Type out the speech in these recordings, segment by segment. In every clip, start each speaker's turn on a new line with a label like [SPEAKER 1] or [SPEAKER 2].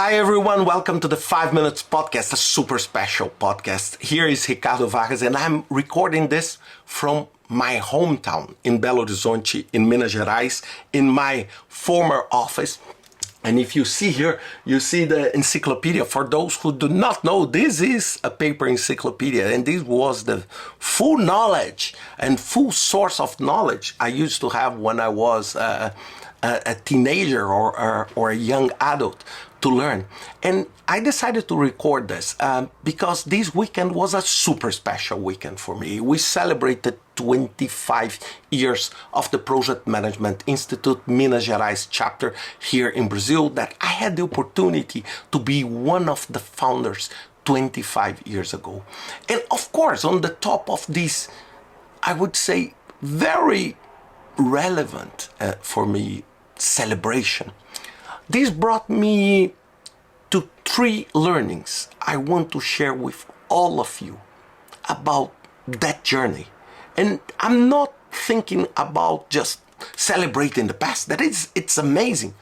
[SPEAKER 1] Hi everyone, welcome to the 5 Minutes Podcast, a super special podcast. Here is Ricardo Vargas and I'm recording this from my hometown in Belo Horizonte, in Minas Gerais, in my former office. And if you see here, you see the encyclopedia. For those who do not know, this is a paper encyclopedia, and this was the full knowledge and full source of knowledge I used to have when I was a teenager or a young adult to learn. And I decided to record this because this weekend was a super special weekend for me. We celebrated 25 years of the Project Management Institute Minas Gerais Chapter here in Brazil, that I had the opportunity to be one of the founders 25 years ago. And of course, on the top of this, I would say, very relevant for me celebration, this brought me to 3 learnings I want to share with all of you about that journey. And I'm not thinking about just celebrating the past. It's amazing,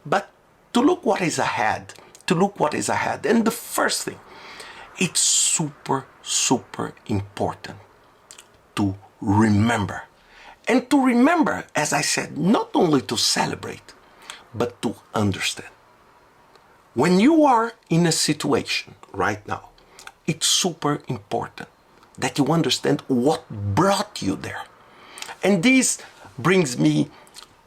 [SPEAKER 1] but to look what is ahead, And the first thing, it's super important to remember. And to remember, as I said, not only to celebrate, but to understand. When you are in a situation right now, it's super important that you understand what brought you there. And this brings me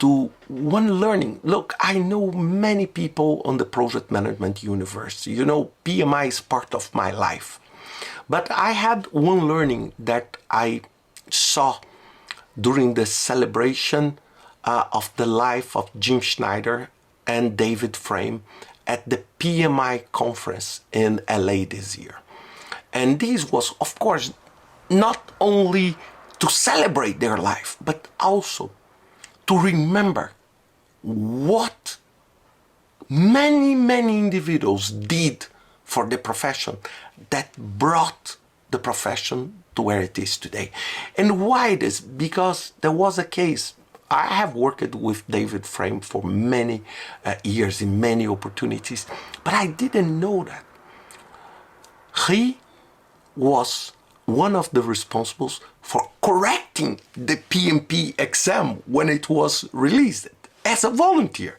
[SPEAKER 1] to one learning. Look, I know many people on the project management universe. You know, PMI is part of my life. But I had one learning that I saw during the celebration of the life of Jim Schneider and David Frame at the PMI conference in LA this year. And this was, of course, not only to celebrate their life, but also to remember what many individuals did for the profession that brought the profession to where it is today. And why this? Because there was a case. I have worked with David Frame for many years in many opportunities, but I didn't know that he was one of the responsibles for correcting the PMP exam when it was released as a volunteer.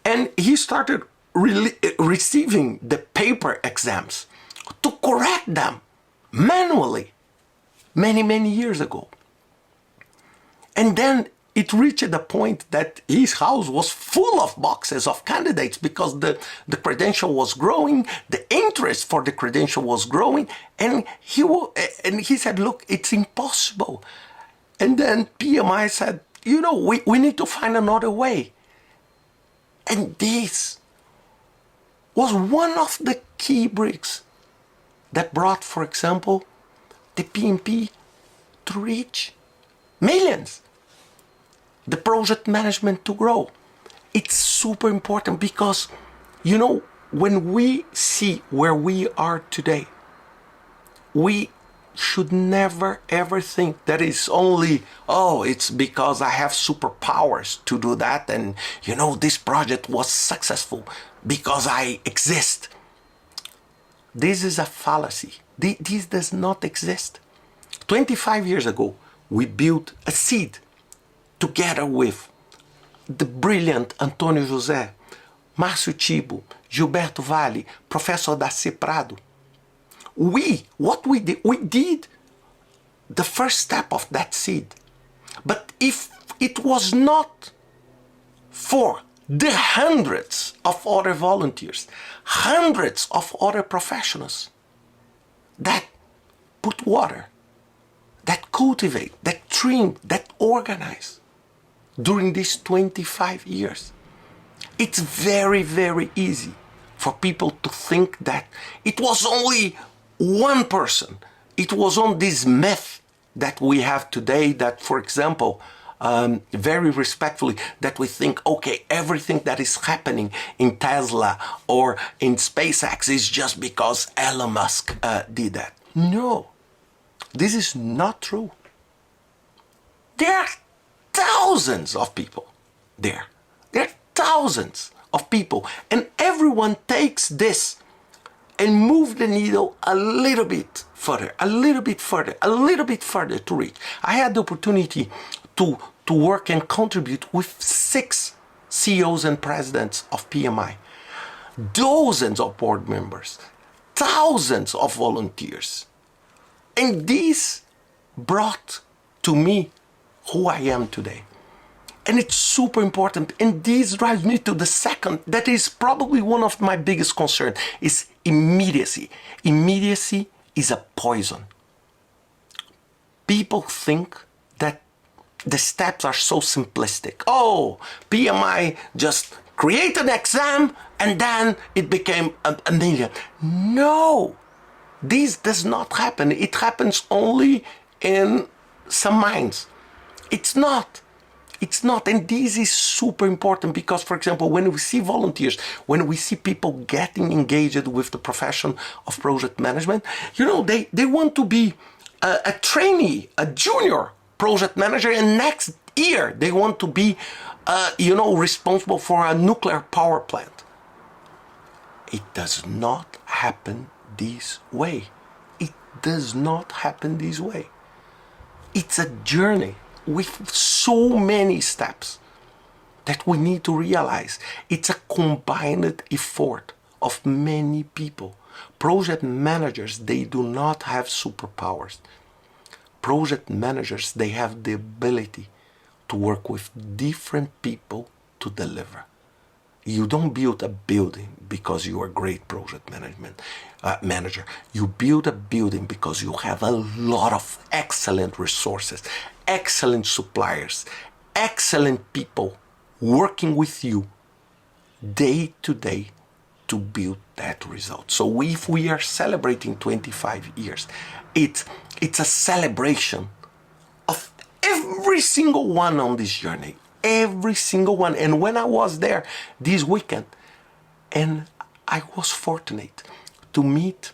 [SPEAKER 1] And he started receiving the paper exams to correct them manually many years ago. And then it reached a point that his house was full of boxes of candidates because the credential was growing, the interest for the credential was growing, and he said, look, it's impossible. And then PMI said, you know, we need to find another way. And this was one of the key bricks that brought, for example, the PMP to reach millions. The project management to grow. It's super important because, you know, when we see where we are today, we should never ever think that it's only, it's because I have superpowers to do that, and, you know, this project was successful because I exist. This is a fallacy. This does not exist. 25 years ago, we built a seed together with the brilliant Antônio José, Márcio Tibo, Gilberto Vale, Professor Daci Prado. We did the first step of that seed. But if it was not for the hundreds of other volunteers, hundreds of other professionals that put water, that cultivate, that trim, that organize, during these 25 years, it's very easy for people to think that it was only one person. It was on this myth that we have today that, for example, very respectfully, that we think, okay, everything that is happening in Tesla or in SpaceX is just because Elon Musk did that. No, this is not true. There are thousands of people there. There are thousands of people. And everyone takes this and move the needle a little bit further, a little bit further, a little bit further to reach. I had the opportunity to work and contribute with 6 CEOs and presidents of PMI, dozens of board members, thousands of volunteers. And this brought to me who I am today. And it's super important. And this drives me to the second, that is probably one of my biggest concerns, is immediacy. Immediacy is a poison. People think that the steps are so simplistic. Oh, PMI just create an exam and then it became a million. No, this does not happen. It happens only in some minds. It's not. It's not. And this is super important because, for example, when we see volunteers, when we see people getting engaged with the profession of project management, they want to be a trainee, a junior project manager, and next year they want to be, responsible for a nuclear power plant. It does not happen this way. It does not happen this way. It's a journey with so many steps that we need to realize. It's a combined effort of many people. Project managers, they do not have superpowers. Project managers, they have the ability to work with different people to deliver. You don't build a building because you are a great project manager. You build a building because you have a lot of excellent resources, excellent suppliers, excellent people working with you day to day to build that result. So if we are celebrating 25 years, it's a celebration of every single one on this journey. Every single one. And when I was there this weekend, and I was fortunate to meet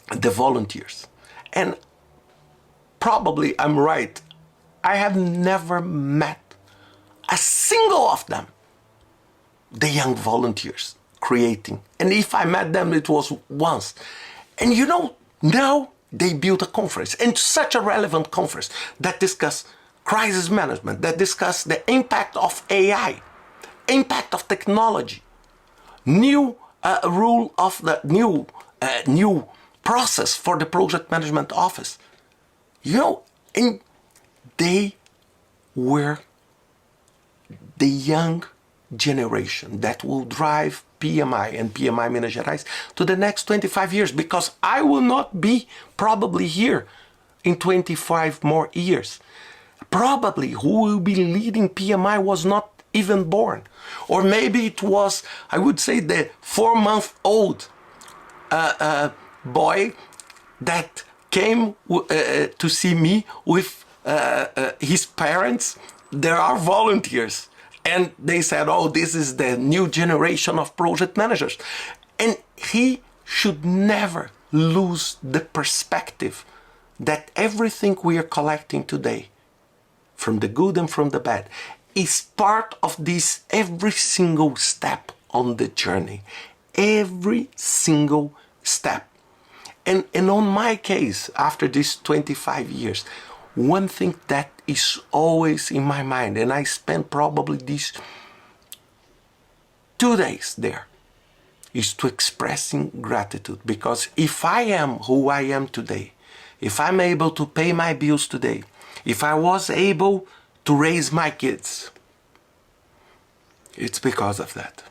[SPEAKER 1] the volunteers. And probably I'm right, I have never met a single of them, the young volunteers creating. And if I met them, it was once. And now they built a conference, and such a relevant conference that discuss crisis management, that discuss the impact of AI, impact of technology, new rule of the new process for the project management office. And they were the young generation that will drive PMI and PMI Minas Gerais to the next 25 years, because I will not be probably here in 25 more years. Probably who will be leading PMI was not even born. Or maybe it was, I would say, the 4-month-old boy that came to see me with his parents. There are volunteers. And they said, oh, this is the new generation of project managers. And he should never lose the perspective that everything we are collecting today, from the good and from the bad, is part of this every single step on the journey. Every single step. And on my case, after these 25 years, one thing that is always in my mind, and I spent probably these 2 days there, is to expressing gratitude. Because if I am who I am today, if I'm able to pay my bills today, if I was able to raise my kids, it's because of that.